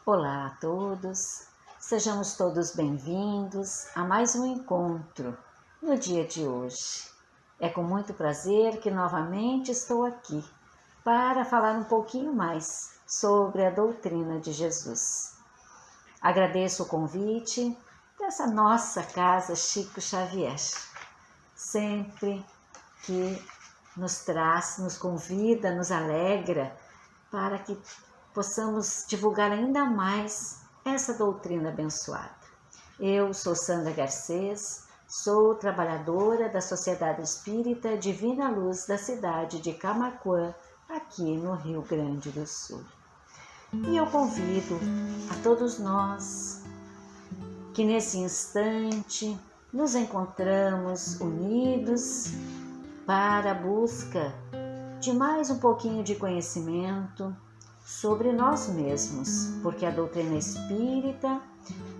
Olá a todos, sejamos todos bem-vindos a mais um encontro no dia de hoje. É com muito prazer que novamente estou aqui para falar um pouquinho mais sobre a doutrina de Jesus. Agradeço o convite dessa nossa casa Chico Xavier, sempre que nos traz, nos convida, nos alegra para que possamos divulgar ainda mais essa doutrina abençoada. Eu sou Sandra Garcês, sou trabalhadora da Sociedade Espírita Divina Luz da cidade de Camaquã, aqui no Rio Grande do Sul. E eu convido a todos nós que nesse instante nos encontramos unidos para a busca de mais um pouquinho de conhecimento sobre nós mesmos, porque a doutrina espírita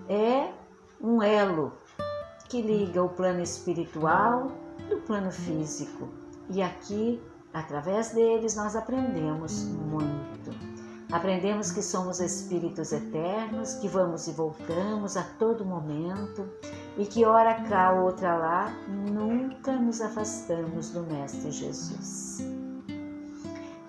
é um elo que liga o plano espiritual do plano físico. E aqui, através deles, nós aprendemos muito. Aprendemos que somos espíritos eternos, que vamos e voltamos a todo momento e que ora cá, outra lá, nunca nos afastamos do Mestre Jesus.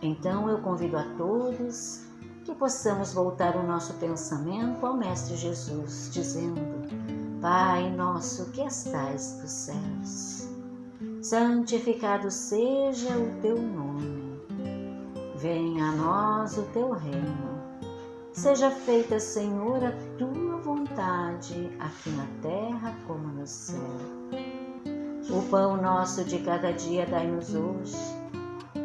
Então eu convido a todos que possamos voltar o nosso pensamento ao Mestre Jesus, dizendo: Pai nosso que estais nos céus, santificado seja o teu nome. Venha a nós o teu reino. Seja feita, Senhor, a tua vontade, aqui na terra como no céu. O pão nosso de cada dia dai-nos hoje.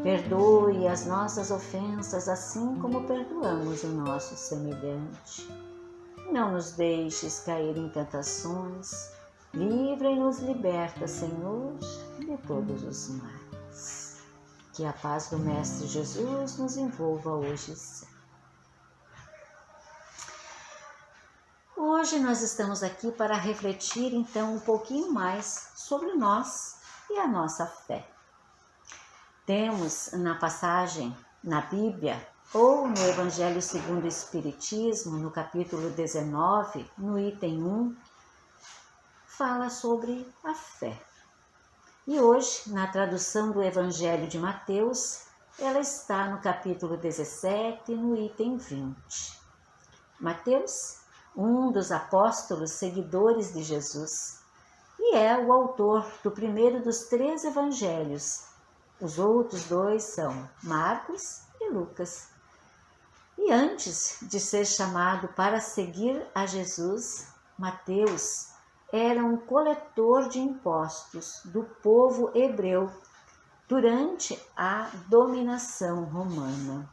Perdoe as nossas ofensas, assim como perdoamos o nosso semelhante. Não nos deixes cair em tentações, livra-nos, liberta, Senhor, de todos os males. Que a paz do Mestre Jesus nos envolva hoje e sempre. Hoje nós estamos aqui para refletir então um pouquinho mais sobre nós e a nossa fé. Temos na passagem, na Bíblia, ou no Evangelho segundo o Espiritismo, no capítulo 19, no item 1, fala sobre a fé. E hoje, na tradução do Evangelho de Mateus, ela está no capítulo 17, no item 20. Mateus, um dos apóstolos seguidores de Jesus, e é o autor do primeiro dos 3 evangelhos. Os outros 2 são Marcos e Lucas. E antes de ser chamado para seguir a Jesus, Mateus era um coletor de impostos do povo hebreu durante a dominação romana.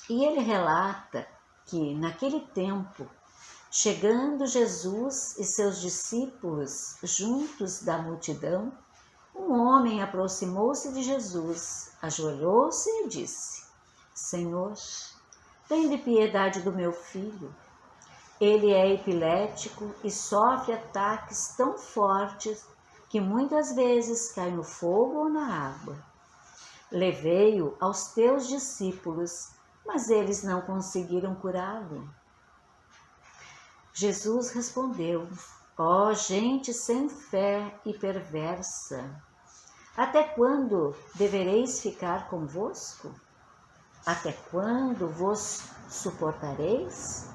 E ele relata que, naquele tempo, chegando Jesus e seus discípulos juntos da multidão, um homem aproximou-se de Jesus, ajoelhou-se e disse: Senhor, tende piedade do meu filho. Ele é epilético e sofre ataques tão fortes que muitas vezes cai no fogo ou na água. Levei-o aos teus discípulos, mas eles não conseguiram curá-lo. Jesus respondeu: Ó gente sem fé e perversa, até quando devereis ficar convosco? Até quando vos suportareis?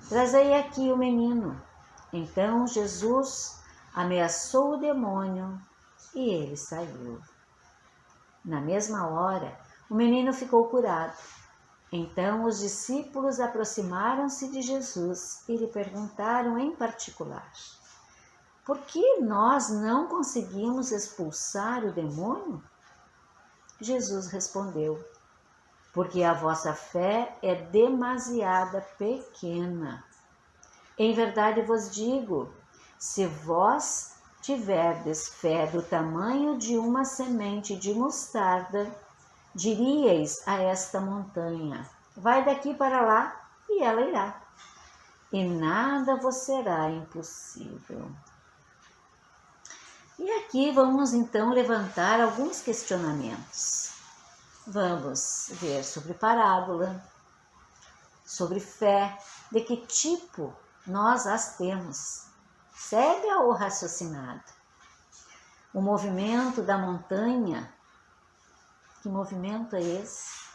Trazei aqui o menino. Então Jesus ameaçou o demônio e ele saiu. Na mesma hora, o menino ficou curado. Então os discípulos aproximaram-se de Jesus e lhe perguntaram em particular: Por que nós não conseguimos expulsar o demônio? Jesus respondeu: Porque a vossa fé é demasiada pequena. Em verdade vos digo, se vós tiverdes fé do tamanho de uma semente de mostarda, diríeis a esta montanha: vai daqui para lá, e ela irá. E nada vos será impossível. E aqui vamos então levantar alguns questionamentos. Vamos ver sobre parábola, sobre fé, de que tipo nós as temos, cega ou raciocinada. O movimento da montanha, que movimento é esse?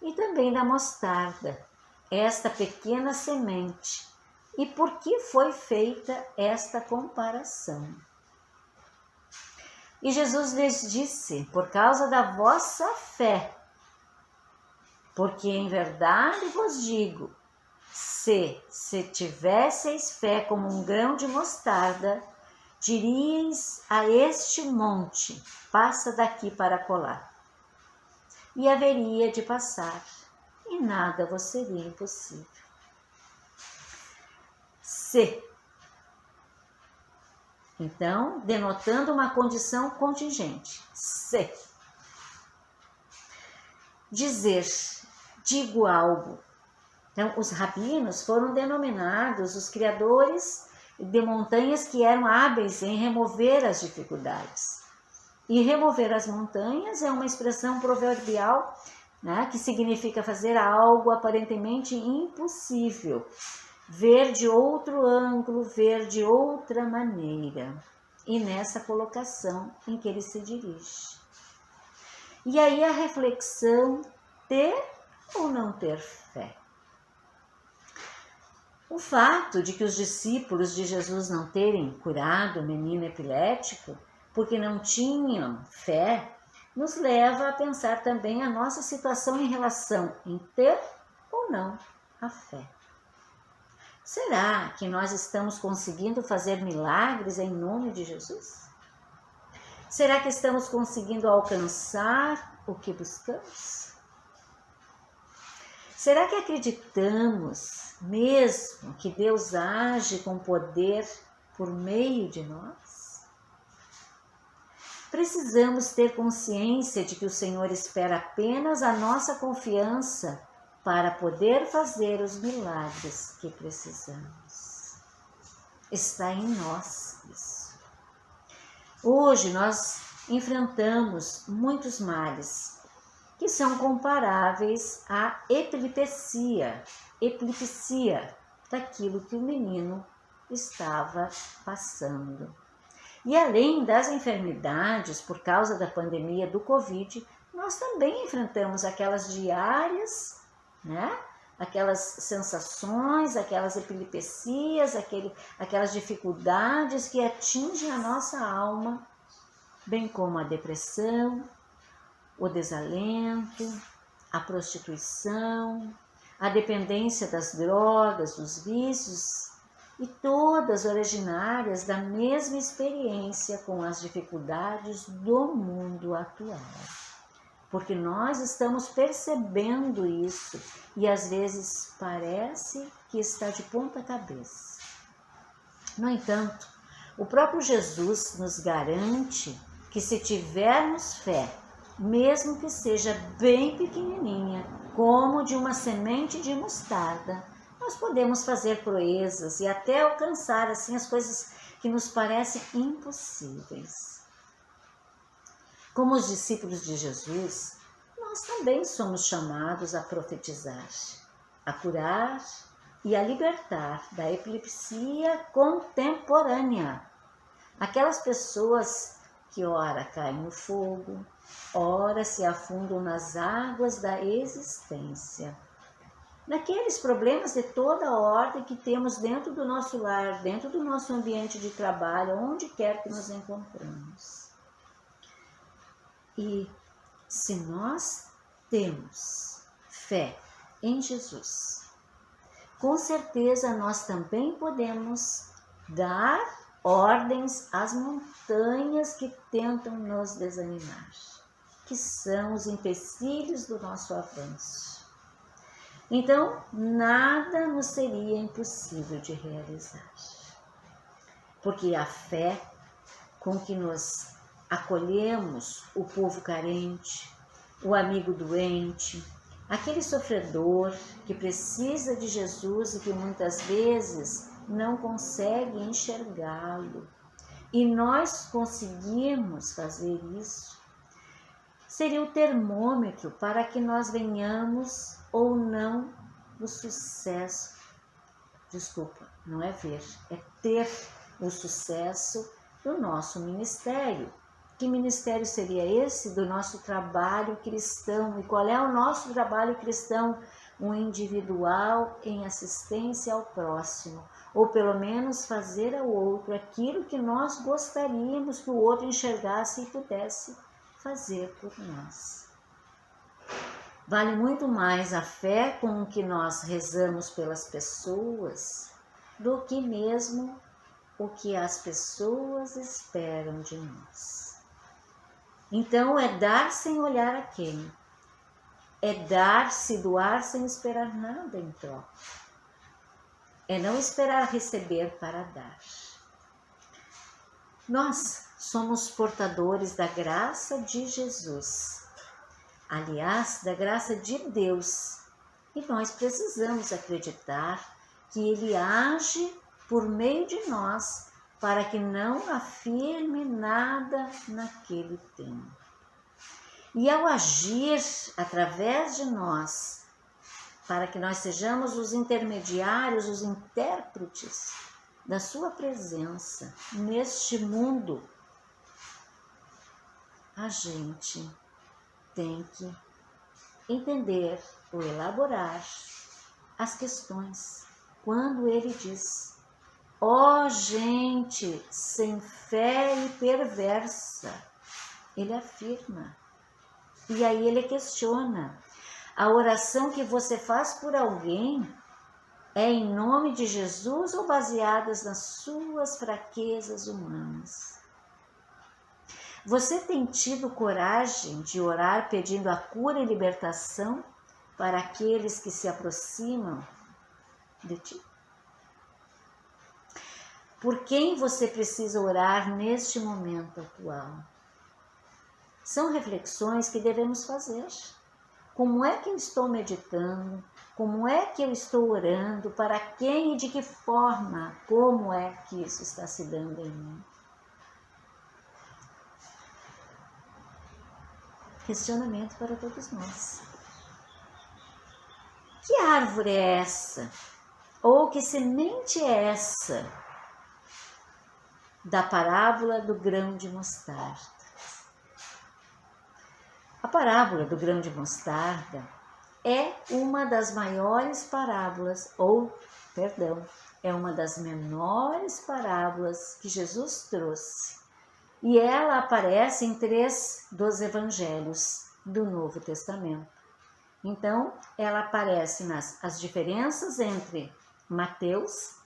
E também da mostarda, esta pequena semente. E por que foi feita esta comparação? E Jesus lhes disse: por causa da vossa fé. Porque em verdade vos digo, se tivesseis fé como um grão de mostarda, diríeis a este monte, passa daqui para colar. E haveria de passar, e nada vos seria impossível. Se. Então, denotando uma condição contingente. Se. Dizer, digo algo. Então, os rabinos foram denominados os criadores de montanhas que eram hábeis em remover as dificuldades. E remover as montanhas é uma expressão proverbial, né, que significa fazer algo aparentemente impossível, ver de outro ângulo, ver de outra maneira. E nessa colocação em que ele se dirige. E aí a reflexão, ter ou não ter fé? O fato de que os discípulos de Jesus não terem curado o menino epilético, porque não tinham fé, nos leva a pensar também a nossa situação em relação em ter ou não a fé. Será que nós estamos conseguindo fazer milagres em nome de Jesus? Será que estamos conseguindo alcançar o que buscamos? Será que acreditamos mesmo que Deus age com poder por meio de nós? Precisamos ter consciência de que o Senhor espera apenas a nossa confiança para poder fazer os milagres que precisamos. Está em nós isso. Hoje nós enfrentamos muitos males que são comparáveis à epilepsia daquilo que o menino estava passando. E além das enfermidades por causa da pandemia do Covid, nós também enfrentamos aquelas diárias, né? Aquelas sensações, aquelas epilepsias, aquelas dificuldades que atingem a nossa alma, bem como a depressão, o desalento, a prostituição, a dependência das drogas, dos vícios, e todas originárias da mesma experiência com as dificuldades do mundo atual. Porque nós estamos percebendo isso e às vezes parece que está de ponta cabeça. No entanto, o próprio Jesus nos garante que se tivermos fé, mesmo que seja bem pequenininha, como de uma semente de mostarda, nós podemos fazer proezas e até alcançar assim as coisas que nos parecem impossíveis. Como os discípulos de Jesus, nós também somos chamados a profetizar, a curar e a libertar da epilepsia contemporânea. Aquelas pessoas que ora caem no fogo, ora se afundam nas águas da existência. Naqueles problemas de toda ordem que temos dentro do nosso lar, dentro do nosso ambiente de trabalho, onde quer que nos encontramos. E se nós temos fé em Jesus, com certeza nós também podemos dar ordens às montanhas que tentam nos desanimar, que são os empecilhos do nosso avanço. Então, nada nos seria impossível de realizar, porque a fé com que nos acolhemos o povo carente, o amigo doente, aquele sofredor que precisa de Jesus e que muitas vezes não consegue enxergá-lo, e nós conseguimos fazer isso, seria o termômetro para que nós venhamos ou não o sucesso, não é ver, é ter o sucesso do nosso ministério. Que ministério seria esse do nosso trabalho cristão? E qual é o nosso trabalho cristão? Um individual em assistência ao próximo, ou pelo menos fazer ao outro aquilo que nós gostaríamos que o outro enxergasse e pudesse fazer por nós. Vale muito mais a fé com que nós rezamos pelas pessoas do que mesmo o que as pessoas esperam de nós. Então é dar sem olhar a quem, é dar, se doar sem esperar nada em troca, é não esperar receber para dar. Nós somos portadores da graça de Jesus, aliás, da graça de Deus, e nós precisamos acreditar que Ele age por meio de nós para que não afirme nada naquele tempo. E ao agir através de nós, para que nós sejamos os intermediários, os intérpretes da sua presença neste mundo, a gente tem que entender ou elaborar as questões. Quando ele diz: ó gente sem fé e perversa, ele afirma. E aí ele questiona: a oração que você faz por alguém é em nome de Jesus ou baseadas nas suas fraquezas humanas? Você tem tido coragem de orar pedindo a cura e libertação para aqueles que se aproximam de ti? Por quem você precisa orar neste momento atual? São reflexões que devemos fazer. Como é que eu estou meditando? Como é que eu estou orando? Para quem e de que forma? Como é que isso está se dando em mim? Questionamento para todos nós. Que árvore é essa? Ou que semente é essa da parábola do grão de mostarda? A parábola do grão de mostarda é uma das maiores parábolas, é uma das menores parábolas que Jesus trouxe. E ela aparece em 3 dos evangelhos do Novo Testamento. Então, ela aparece as diferenças entre Marcos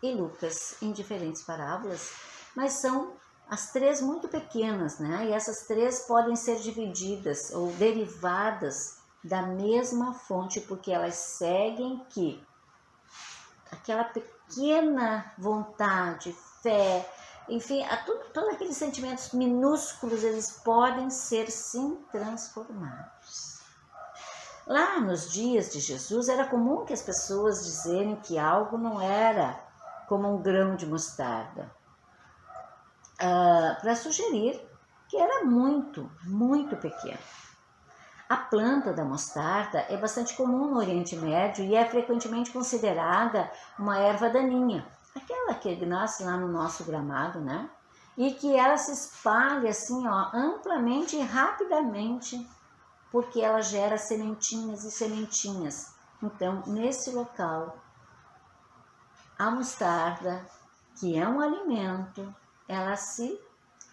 e Lucas, em diferentes parábolas, mas são as 3 muito pequenas, né? E essas 3 podem ser divididas ou derivadas da mesma fonte, porque elas seguem que aquela pequena vontade, fé, enfim, todos aqueles sentimentos minúsculos, eles podem ser sim transformados. Lá nos dias de Jesus, era comum que as pessoas dizerem que algo não era como um grão de mostarda, para sugerir que era muito, muito pequeno. A planta da mostarda é bastante comum no Oriente Médio e é frequentemente considerada uma erva daninha, aquela que nasce lá no nosso gramado, né? E que ela se espalha assim, amplamente e rapidamente, porque ela gera sementinhas e sementinhas. Então, nesse local, a mostarda, que é um alimento, ela se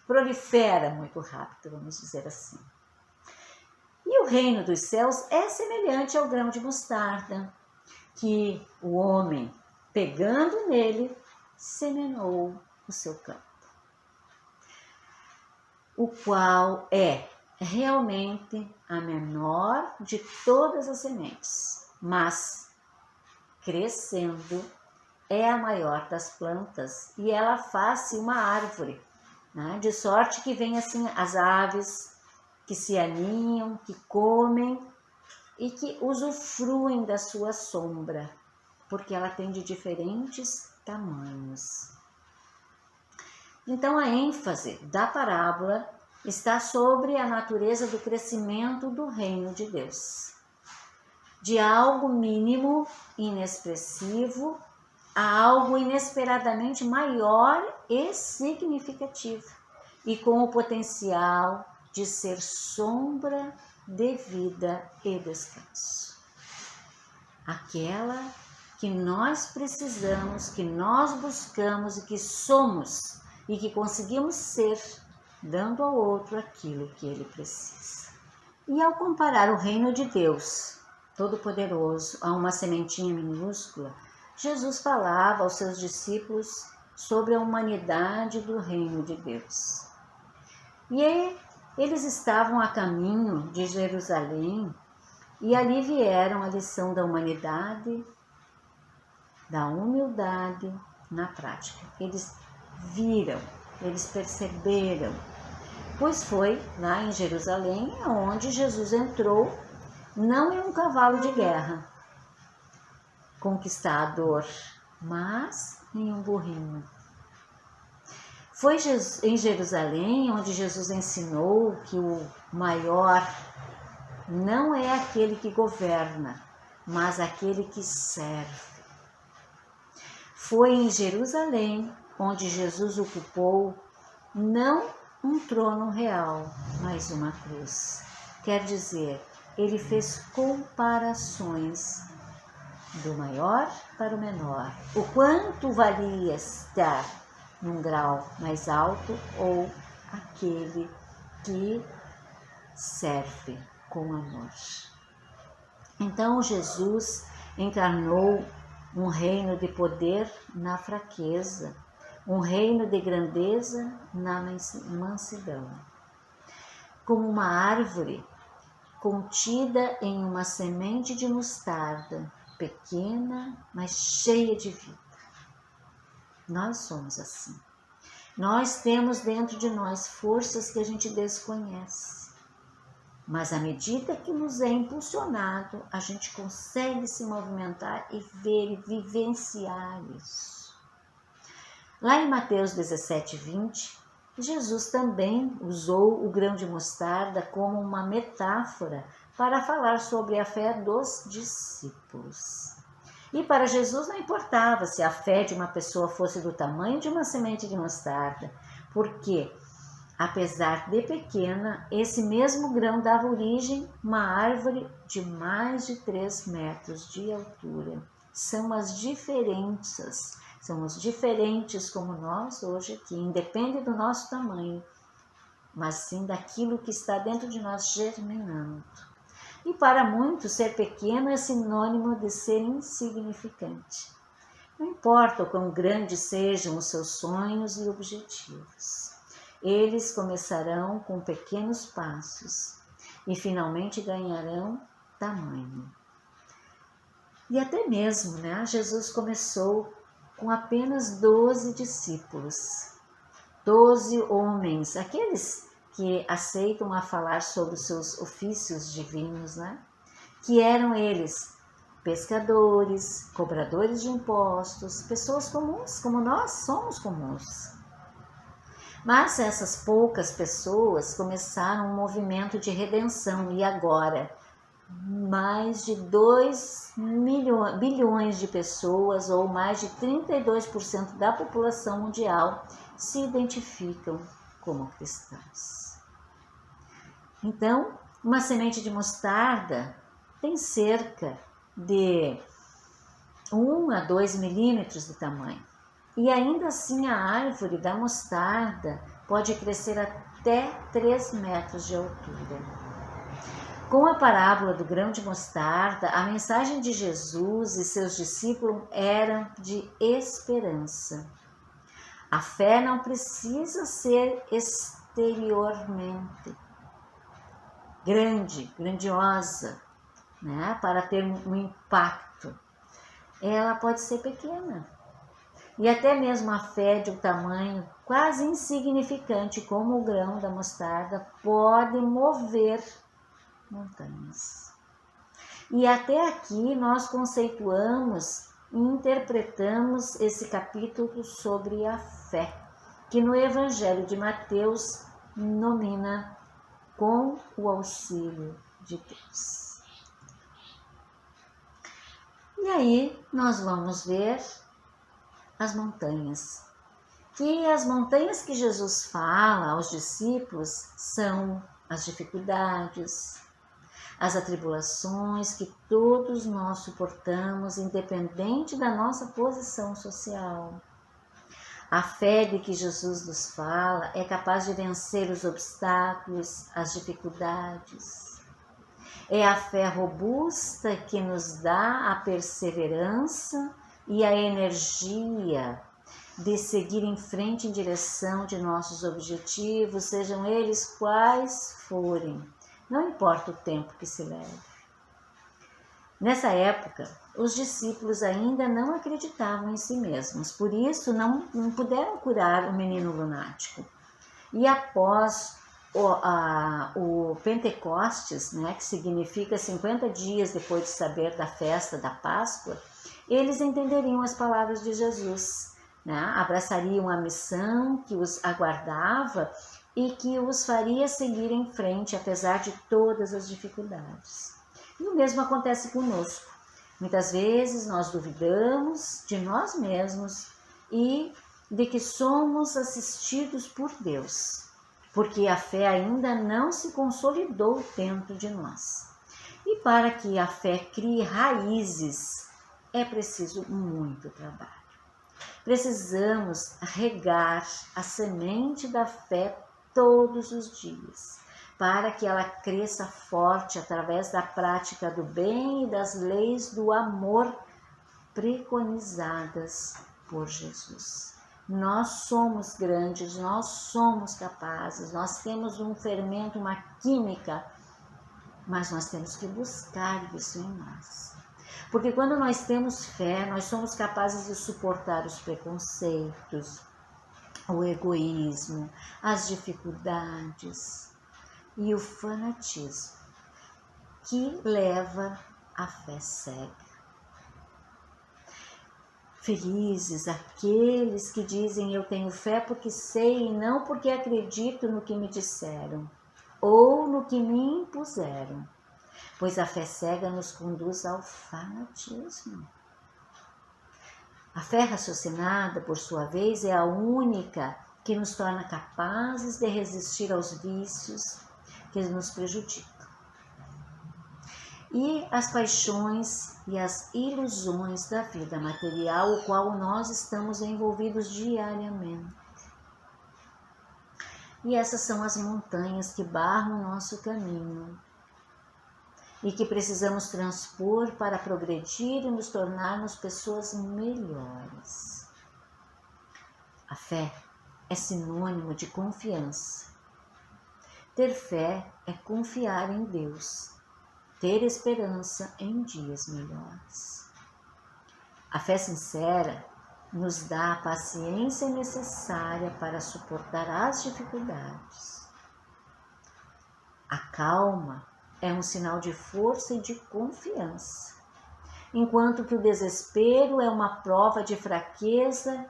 prolifera muito rápido, vamos dizer assim. E o reino dos céus é semelhante ao grão de mostarda, que o homem, pegando nele, semeou o seu campo, o qual é realmente a menor de todas as sementes, mas crescendo é a maior das plantas e ela faz-se uma árvore, né? De sorte que vem assim as aves que se aninham, que comem e que usufruem da sua sombra, porque ela tem de diferentes tamanhos. Então a ênfase da parábola está sobre a natureza do crescimento do reino de Deus. De algo mínimo, inexpressivo, a algo inesperadamente maior e significativo, e com o potencial de ser sombra de vida e descanso. Aquela que nós precisamos, que nós buscamos e que somos e que conseguimos ser, dando ao outro aquilo que ele precisa. E ao comparar o reino de Deus Todo-Poderoso a uma sementinha minúscula, Jesus falava aos seus discípulos sobre a humanidade do reino de Deus. E eles estavam a caminho de Jerusalém e ali vieram a lição da humanidade, da humildade na prática. Eles viram, eles perceberam, pois foi lá em Jerusalém onde Jesus entrou, não em um cavalo de guerra conquistador, mas em um burrinho. Foi em Jerusalém onde Jesus ensinou que o maior não é aquele que governa, mas aquele que serve. Foi em Jerusalém onde Jesus ocupou não um trono real, mas uma cruz. Quer dizer, ele fez comparações do maior para o menor. O quanto valia estar num grau mais alto ou aquele que serve com amor. Então Jesus encarnou um reino de poder na fraqueza, um reino de grandeza na mansidão. Como uma árvore contida em uma semente de mostarda, pequena, mas cheia de vida. Nós somos assim. Nós temos dentro de nós forças que a gente desconhece. Mas à medida que nos é impulsionado, a gente consegue se movimentar e ver e vivenciar isso. Lá em Mateus 17:20, Jesus também usou o grão de mostarda como uma metáfora para falar sobre a fé dos discípulos. E para Jesus não importava se a fé de uma pessoa fosse do tamanho de uma semente de mostarda, porque, apesar de pequena, esse mesmo grão dava origem a uma árvore de mais de 3 metros de altura. São os diferentes como nós hoje aqui, independe do nosso tamanho, mas sim daquilo que está dentro de nós germinando. E para muitos, ser pequeno é sinônimo de ser insignificante. Não importa o quão grandes sejam os seus sonhos e objetivos. Eles começarão com pequenos passos e finalmente ganharão tamanho. E até mesmo, Jesus começou com apenas 12 discípulos, 12 homens, aqueles que aceitam a falar sobre os seus ofícios divinos, que eram eles pescadores, cobradores de impostos, pessoas comuns, como nós somos comuns. Mas essas poucas pessoas começaram um movimento de redenção e agora mais de 2 bilhões de pessoas, ou mais de 32% da população mundial, se identificam como cristãos. Então, uma semente de mostarda tem cerca de 1 a 2 milímetros de tamanho. E ainda assim a árvore da mostarda pode crescer até 3 metros de altura. Com a parábola do grão de mostarda, a mensagem de Jesus e seus discípulos era de esperança. A fé não precisa ser exteriormente grandiosa, para ter um impacto. Ela pode ser pequena. E até mesmo a fé de um tamanho quase insignificante, como o grão da mostarda, pode mover montanhas. E até aqui nós conceituamos e interpretamos esse capítulo sobre a fé, que no Evangelho de Mateus nomina com o auxílio de Deus. E aí nós vamos ver as montanhas. Que as montanhas que Jesus fala aos discípulos são as dificuldades, as atribulações que todos nós suportamos, independente da nossa posição social. A fé de que Jesus nos fala é capaz de vencer os obstáculos, as dificuldades. É a fé robusta que nos dá a perseverança e a energia de seguir em frente em direção de nossos objetivos, sejam eles quais forem, não importa o tempo que se leve. Nessa época, os discípulos ainda não acreditavam em si mesmos, por isso não puderam curar o menino lunático. E após o Pentecostes, né, que significa 50 dias depois de saber da festa da Páscoa, eles entenderiam as palavras de Jesus, né? Abraçariam a missão que os aguardava e que os faria seguir em frente, apesar de todas as dificuldades. E o mesmo acontece conosco. Muitas vezes nós duvidamos de nós mesmos e de que somos assistidos por Deus, porque a fé ainda não se consolidou dentro de nós. E para que a fé crie raízes, é preciso muito trabalho. Precisamos regar a semente da fé todos os dias, para que ela cresça forte através da prática do bem e das leis do amor preconizadas por Jesus. Nós somos grandes, nós somos capazes, nós temos um fermento, uma química, mas nós temos que buscar isso em nós. Porque quando nós temos fé, nós somos capazes de suportar os preconceitos, o egoísmo, as dificuldades e o fanatismo, que leva à fé cega. Felizes aqueles que dizem eu tenho fé porque sei e não porque acredito no que me disseram ou no que me impuseram, pois a fé cega nos conduz ao fanatismo. A fé raciocinada, por sua vez, é a única que nos torna capazes de resistir aos vícios que nos prejudicam. E as paixões e as ilusões da vida material, o qual nós estamos envolvidos diariamente. E essas são as montanhas que barram o nosso caminho e que precisamos transpor para progredir e nos tornarmos pessoas melhores. A fé é sinônimo de confiança. Ter fé é confiar em Deus, ter esperança em dias melhores. A fé sincera nos dá a paciência necessária para suportar as dificuldades. A calma é um sinal de força e de confiança, enquanto que o desespero é uma prova de fraqueza,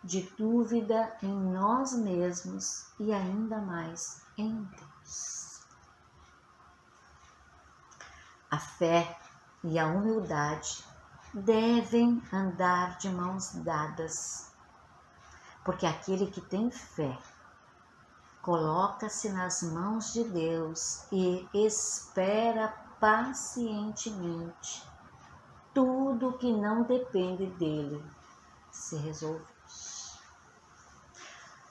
de dúvida em nós mesmos e ainda mais em Deus. A fé e a humildade devem andar de mãos dadas, porque aquele que tem fé coloca-se nas mãos de Deus e espera pacientemente tudo que não depende dele se resolver.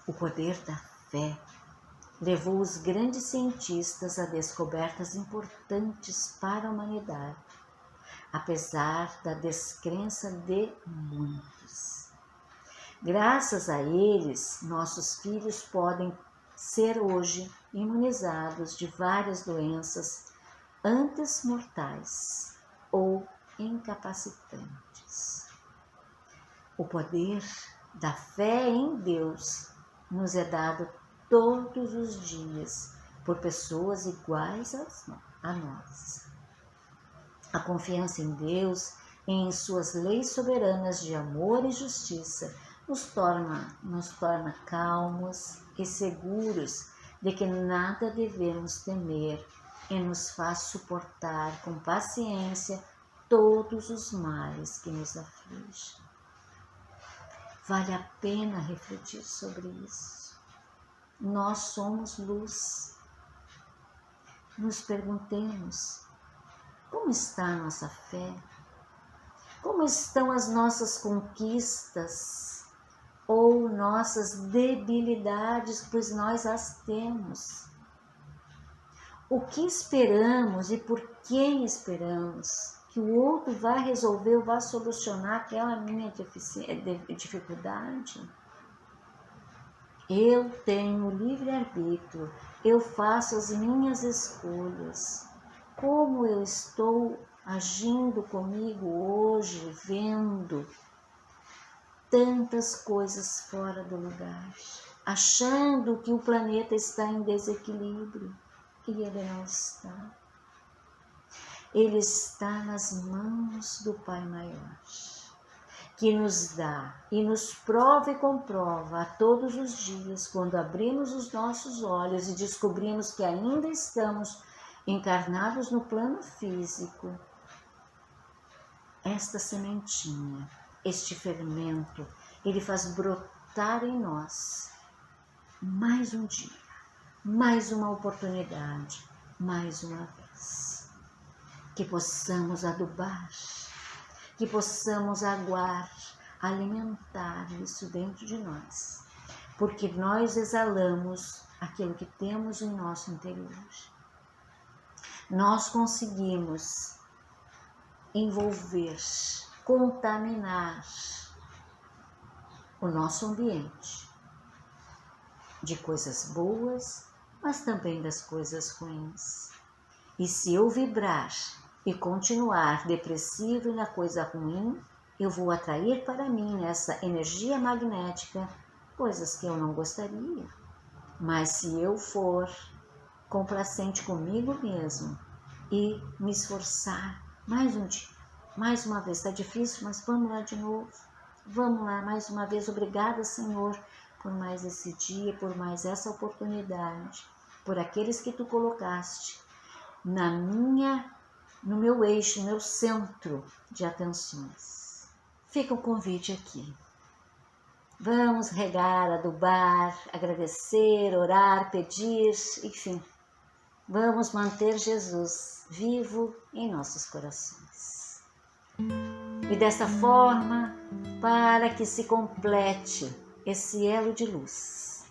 O poder da fé levou os grandes cientistas a descobertas importantes para a humanidade, apesar da descrença de muitos. Graças a eles, nossos filhos podem ser hoje imunizados de várias doenças antes mortais ou incapacitantes. O poder da fé em Deus nos é dado todos os dias por pessoas iguais a nós. A confiança em Deus e em suas leis soberanas de amor e justiça nos torna calmos e seguros de que nada devemos temer e nos faz suportar com paciência todos os males que nos afligem. Vale a pena refletir sobre isso. Nós somos luz. Nos perguntemos, como está a nossa fé? Como estão as nossas conquistas ou nossas debilidades, pois nós as temos? O que esperamos e por quem esperamos? Que o outro vá resolver ou vá solucionar aquela minha dificuldade? Eu tenho livre-arbítrio, eu faço as minhas escolhas. Como eu estou agindo comigo hoje, vendo tantas coisas fora do lugar, achando que o planeta está em desequilíbrio, e ele não está. Ele está nas mãos do Pai Maior, que nos dá e nos prova e comprova a todos os dias, quando abrimos os nossos olhos e descobrimos que ainda estamos encarnados no plano físico. Esta sementinha, este fermento, ele faz brotar em nós mais um dia, mais uma oportunidade, mais uma vez. Que possamos adubar, que possamos aguar, alimentar isso dentro de nós, porque nós exalamos aquilo que temos em nosso interior. Nós conseguimos envolver, contaminar o nosso ambiente de coisas boas, mas também das coisas ruins. E se eu vibrar e continuar depressivo e na coisa ruim, eu vou atrair para mim essa energia magnética, coisas que eu não gostaria. Mas se eu for complacente comigo mesmo e me esforçar mais um dia, mais uma vez, está difícil, mas vamos lá de novo, vamos lá mais uma vez, obrigada, Senhor, por mais esse dia, por mais essa oportunidade, por aqueles que tu colocaste no meu eixo, no meu centro de atenções. Fica o convite aqui. Vamos regar, adubar, agradecer, orar, pedir, enfim. Vamos manter Jesus vivo em nossos corações. E dessa forma, para que se complete esse elo de luz,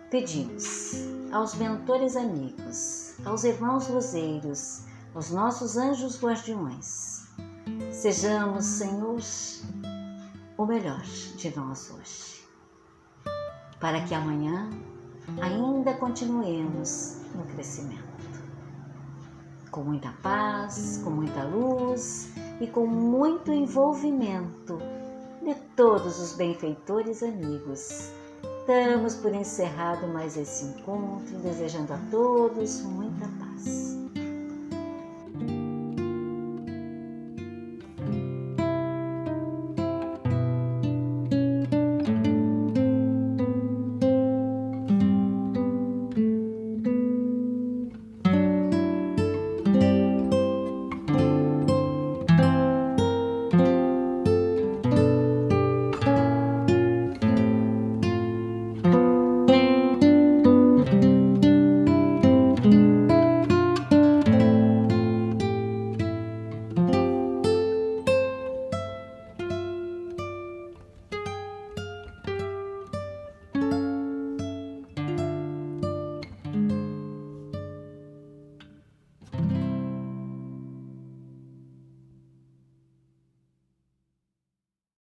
pedimos aos mentores amigos, aos irmãos luzeiros, aos nossos anjos guardiões, sejamos, Senhor, o melhor de nós hoje, para que amanhã ainda continuemos no crescimento, com muita paz, com muita luz e com muito envolvimento de todos os benfeitores amigos. Damos por encerrado mais esse encontro, desejando a todos muita paz.